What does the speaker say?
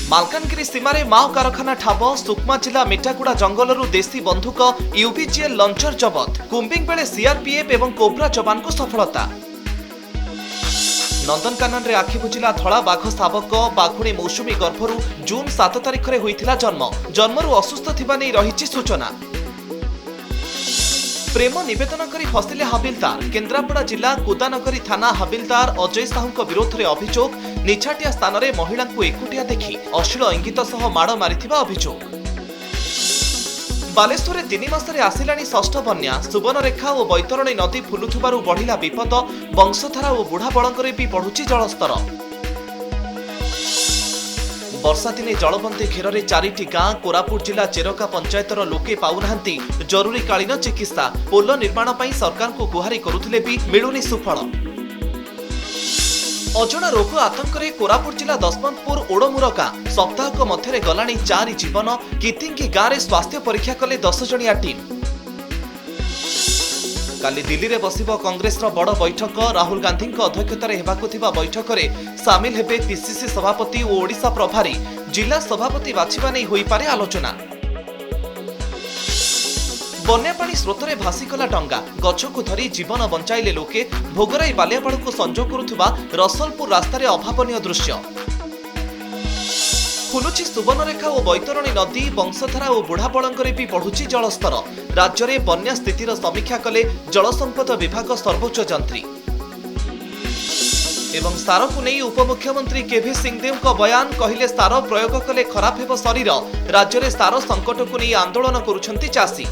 मालकानगिरी सीमारे माओ कारखाना ठाब सुकमा जिला मिठागुड़ा जंगलरू देशी बंधुक यूबीजीएल लंचर जबत कुंबिंग बेले सीआरपीएफ एवं कोब्रा जवान को सफलता। नंदनकानन रे आखि बुझिला धड़ा बाघ शावक बाघुणी मौसुमी गर्भरू जून 7 तारिख रे होइथिला जन्मरू असुस्थ थिबा नै रहिछि सूचना। प्रेम निवेदन करी फसिले हाबिलदार केन्द्रापड़ा जिला कुदानगरी थाना हाबिलदार अजय साहू विरोध में अभियोग निछाटिया स्थान में महिला को एकुटिया देखि अश्लील इंगित सह माड़ मारिथिबा अभियोग। बालेश्वर 3 मासरे आसिलानी षष्ठ बन्या सुवर्णरेखा और बैतरणी नदी फुलुथुबारु बढ़िला विपद वंशधारा और बुढ़ा बड़ंगरे भी बढ़ुछि जलस्तर। वर्षा दिने जलबंदी घेर में 4टी गां कोरापुट जिला चेरका पंचायतर लोके पाउनाहांती जरूरीकालीन चिकित्सा पोल निर्माण पर सरकार को गुहारी करुथिले भी मिलुनी सुफल। अजणा रोग आतंक रे कोरापुट जिला दशमंतपुर ओडमुर गां सप्ताहक मध्य गलानी 4 जीवन कितिंगी गांव में स्वास्थ्य परीक्षा कले 10 जणिया टीम। काली दिल्ली में बसिब कांग्रेस बड़ बैठक राहुल गांधी अध्यक्षतार हेबाकुथिबा बैठक में सामिल हेबे पीसीसी सभापति और ओडिशा प्रभारी जिला सभापति बाछिबा नै होई पारे आलोचना। बन्या पानी स्रोतरे भासीगला डंगा गछ को धरी जीवन बंचाइले लोके भोगराई बालियापाड़ को संजोग करुथिबा रसलपुर रास्तार अभावनीय दृश्य। खुलुची सुवर्णरेखा और बैतरणी नदी वंशधारा और बुढ़ा बड़ंगरे भी बढ़ुची जलस्तर। राज्य में बन्या स्थितिर समीक्षा कले जल संपद विभाग सर्वोच्च जंत्री। एवं सार को नहीं उपमुख्यमंत्री केवी सिंहदेव का बयान कहले सार प्रयोग कले खराब हेब शरीर राज्य में सार संकट को नहीं आंदोलन करुछंती चाषी।